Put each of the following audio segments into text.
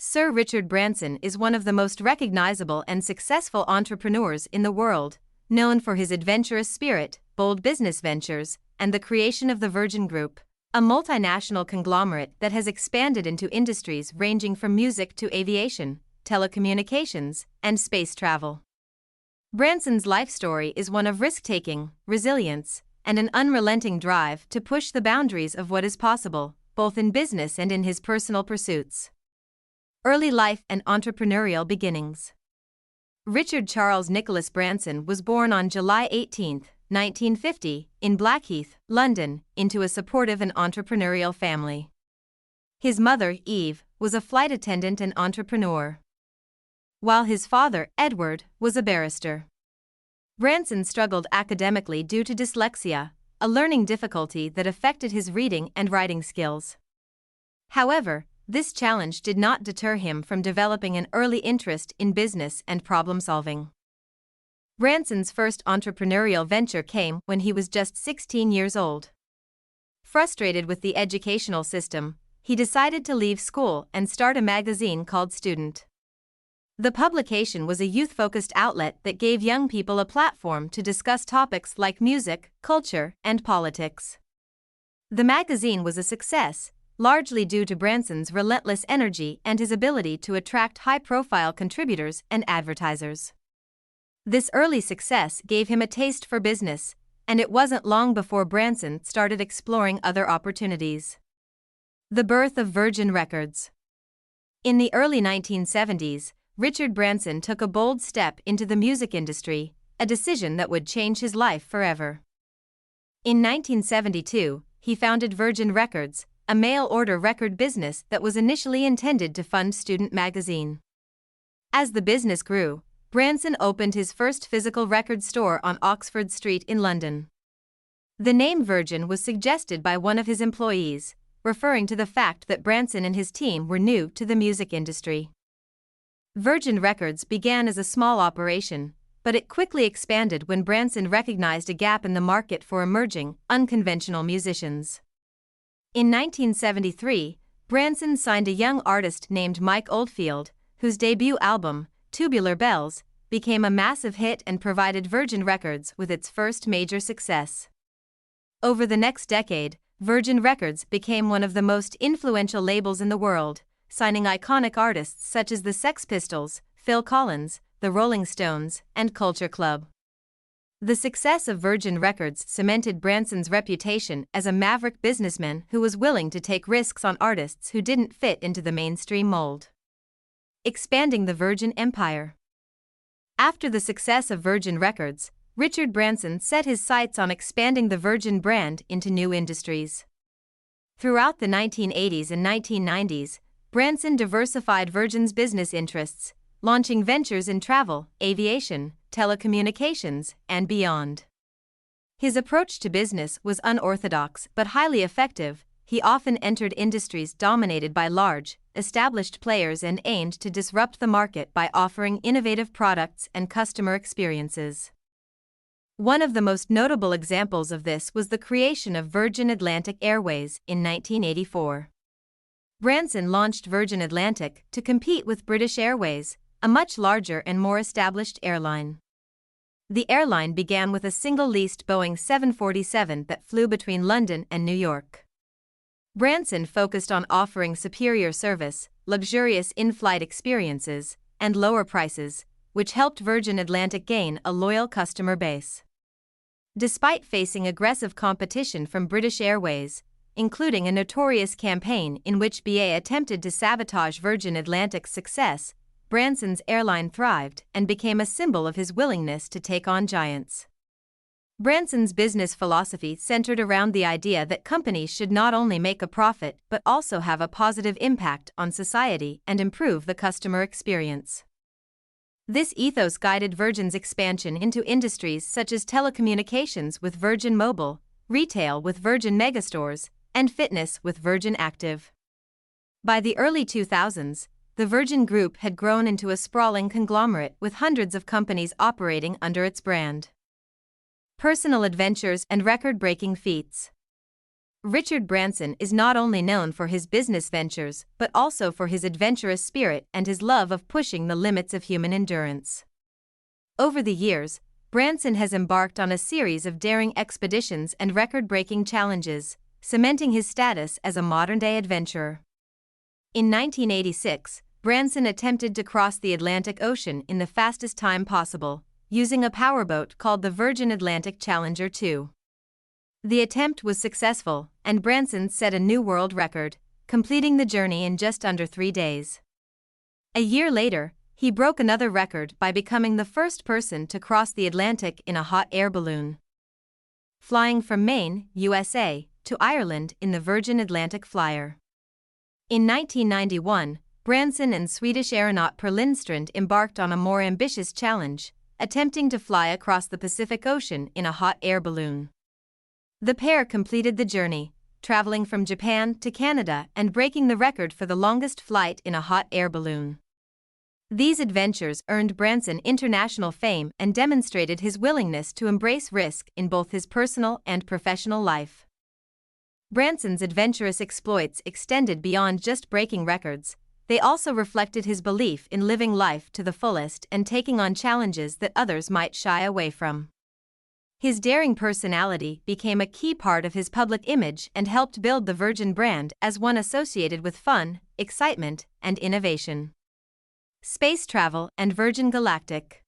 Sir Richard Branson is one of the most recognizable and successful entrepreneurs in the world, known for his adventurous spirit, bold business ventures, and the creation of the Virgin Group, a multinational conglomerate that has expanded into industries ranging from music to aviation, telecommunications, and space travel. Branson's life story is one of risk-taking, resilience, and an unrelenting drive to push the boundaries of what is possible, both in business and in his personal pursuits. Early life and entrepreneurial beginnings. Richard Charles Nicholas Branson was born on July 18, 1950, in Blackheath, London, into a supportive and entrepreneurial family. His mother, Eve, was a flight attendant and entrepreneur, while his father, Edward, was a barrister. Branson struggled academically due to dyslexia, a learning difficulty that affected his reading and writing skills. However, this challenge did not deter him from developing an early interest in business and problem-solving. Branson's first entrepreneurial venture came when he was just 16 years old. Frustrated with the educational system, he decided to leave school and start a magazine called Student. The publication was a youth-focused outlet that gave young people a platform to discuss topics like music, culture, and politics. The magazine was a success, largely due to Branson's relentless energy and his ability to attract high-profile contributors and advertisers. This early success gave him a taste for business, and it wasn't long before Branson started exploring other opportunities. The birth of Virgin Records. In the early 1970s, Richard Branson took a bold step into the music industry, a decision that would change his life forever. In 1972, he founded Virgin Records, a mail-order record business that was initially intended to fund Student magazine. As the business grew, Branson opened his first physical record store on Oxford Street in London. The name Virgin was suggested by one of his employees, referring to the fact that Branson and his team were new to the music industry. Virgin Records began as a small operation, but it quickly expanded when Branson recognized a gap in the market for emerging, unconventional musicians. In 1973, Branson signed a young artist named Mike Oldfield, whose debut album, Tubular Bells, became a massive hit and provided Virgin Records with its first major success. Over the next decade, Virgin Records became one of the most influential labels in the world, signing iconic artists such as the Sex Pistols, Phil Collins, the Rolling Stones, and Culture Club. The success of Virgin Records cemented Branson's reputation as a maverick businessman who was willing to take risks on artists who didn't fit into the mainstream mold. Expanding the Virgin Empire. After the success of Virgin Records, Richard Branson set his sights on expanding the Virgin brand into new industries. Throughout the 1980s and 1990s, Branson diversified Virgin's business interests, launching ventures in travel, aviation, telecommunications, and beyond. His approach to business was unorthodox but highly effective. He often entered industries dominated by large, established players and aimed to disrupt the market by offering innovative products and customer experiences. One of the most notable examples of this was the creation of Virgin Atlantic Airways in 1984. Branson launched Virgin Atlantic to compete with British Airways, a much larger and more established airline. The airline began with a single leased Boeing 747 that flew between London and New York. Branson focused on offering superior service, luxurious in-flight experiences, and lower prices, which helped Virgin Atlantic gain a loyal customer base. Despite facing aggressive competition from British Airways, including a notorious campaign in which BA attempted to sabotage Virgin Atlantic's success, Branson's airline thrived and became a symbol of his willingness to take on giants. Branson's business philosophy centered around the idea that companies should not only make a profit but also have a positive impact on society and improve the customer experience. This ethos guided Virgin's expansion into industries such as telecommunications with Virgin Mobile, retail with Virgin Megastores, and fitness with Virgin Active. By the early 2000s, the Virgin Group had grown into a sprawling conglomerate with hundreds of companies operating under its brand. Personal adventures and record-breaking feats. Richard Branson is not only known for his business ventures but also for his adventurous spirit and his love of pushing the limits of human endurance. Over the years, Branson has embarked on a series of daring expeditions and record-breaking challenges, cementing his status as a modern-day adventurer. In 1986, Branson attempted to cross the Atlantic Ocean in the fastest time possible, using a powerboat called the Virgin Atlantic Challenger 2. The attempt was successful, and Branson set a new world record, completing the journey in just under 3 days. A year later, he broke another record by becoming the first person to cross the Atlantic in a hot air balloon. Flying from Maine, USA, to Ireland in the Virgin Atlantic Flyer. In 1991, Branson and Swedish aeronaut Per Lindstrand embarked on a more ambitious challenge, attempting to fly across the Pacific Ocean in a hot air balloon. The pair completed the journey, traveling from Japan to Canada and breaking the record for the longest flight in a hot air balloon. These adventures earned Branson international fame and demonstrated his willingness to embrace risk in both his personal and professional life. Branson's adventurous exploits extended beyond just breaking records. They also reflected his belief in living life to the fullest and taking on challenges that others might shy away from. His daring personality became a key part of his public image and helped build the Virgin brand as one associated with fun, excitement, and innovation. Space travel and Virgin Galactic.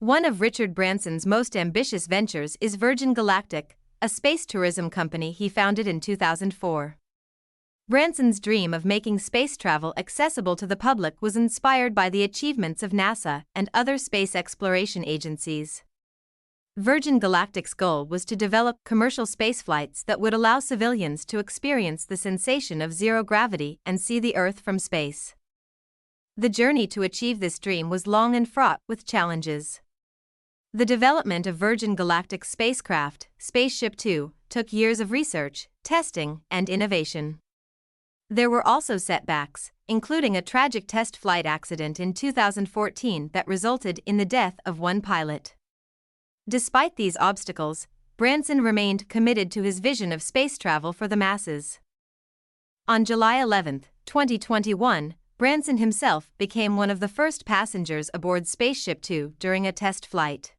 One of Richard Branson's most ambitious ventures is Virgin Galactic, a space tourism company he founded in 2004. Branson's dream of making space travel accessible to the public was inspired by the achievements of NASA and other space exploration agencies. Virgin Galactic's goal was to develop commercial spaceflights that would allow civilians to experience the sensation of zero gravity and see the Earth from space. The journey to achieve this dream was long and fraught with challenges. The development of Virgin Galactic's spacecraft, Spaceship Two, took years of research, testing, and innovation. There were also setbacks, including a tragic test flight accident in 2014 that resulted in the death of one pilot. Despite these obstacles, Branson remained committed to his vision of space travel for the masses. On July 11, 2021, Branson himself became one of the first passengers aboard Spaceship Two during a test flight.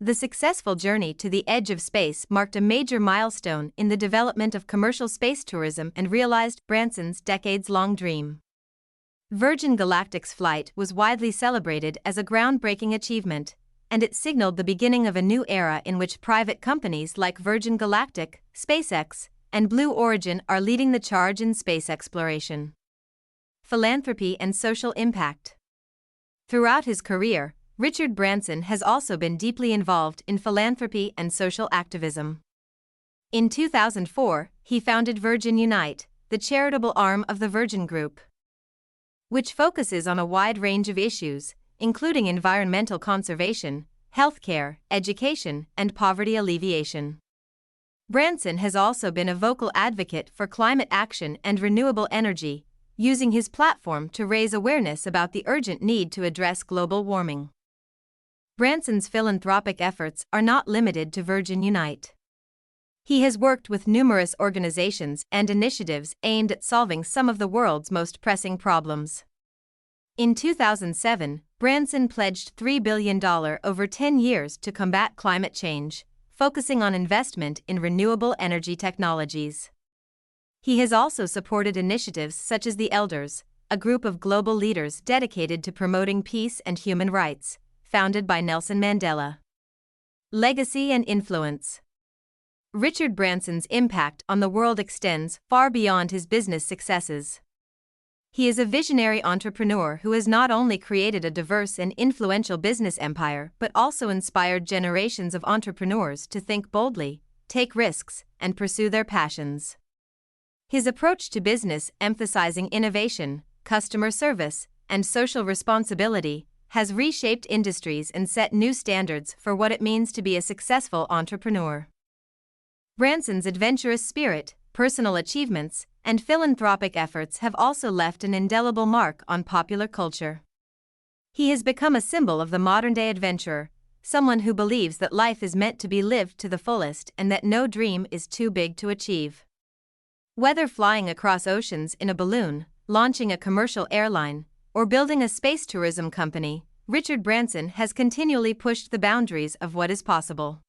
The successful journey to the edge of space marked a major milestone in the development of commercial space tourism and realized Branson's decades-long dream. Virgin Galactic's flight was widely celebrated as a groundbreaking achievement, and it signaled the beginning of a new era in which private companies like Virgin Galactic, SpaceX, and Blue Origin are leading the charge in space exploration. Philanthropy and social impact. Throughout his career, Richard Branson has also been deeply involved in philanthropy and social activism. In 2004, he founded Virgin Unite, the charitable arm of the Virgin Group, which focuses on a wide range of issues, including environmental conservation, healthcare, education, and poverty alleviation. Branson has also been a vocal advocate for climate action and renewable energy, using his platform to raise awareness about the urgent need to address global warming. Branson's philanthropic efforts are not limited to Virgin Unite. He has worked with numerous organizations and initiatives aimed at solving some of the world's most pressing problems. In 2007, Branson pledged $3 billion over 10 years to combat climate change, focusing on investment in renewable energy technologies. He has also supported initiatives such as the Elders, a group of global leaders dedicated to promoting peace and human rights, founded by Nelson Mandela. Legacy and influence. Richard Branson's impact on the world extends far beyond his business successes. He is a visionary entrepreneur who has not only created a diverse and influential business empire but also inspired generations of entrepreneurs to think boldly, take risks, and pursue their passions. His approach to business, emphasizing innovation, customer service, and social responsibility, has reshaped industries and set new standards for what it means to be a successful entrepreneur. Branson's adventurous spirit, personal achievements, and philanthropic efforts have also left an indelible mark on popular culture. He has become a symbol of the modern-day adventurer, someone who believes that life is meant to be lived to the fullest and that no dream is too big to achieve. Whether flying across oceans in a balloon, launching a commercial airline, or building a space tourism company, Richard Branson has continually pushed the boundaries of what is possible.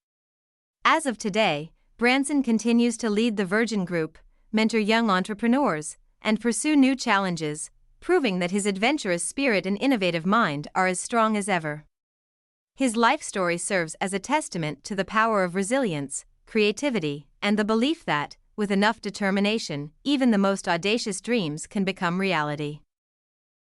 As of today, Branson continues to lead the Virgin Group, mentor young entrepreneurs, and pursue new challenges, proving that his adventurous spirit and innovative mind are as strong as ever. His life story serves as a testament to the power of resilience, creativity, and the belief that, with enough determination, even the most audacious dreams can become reality.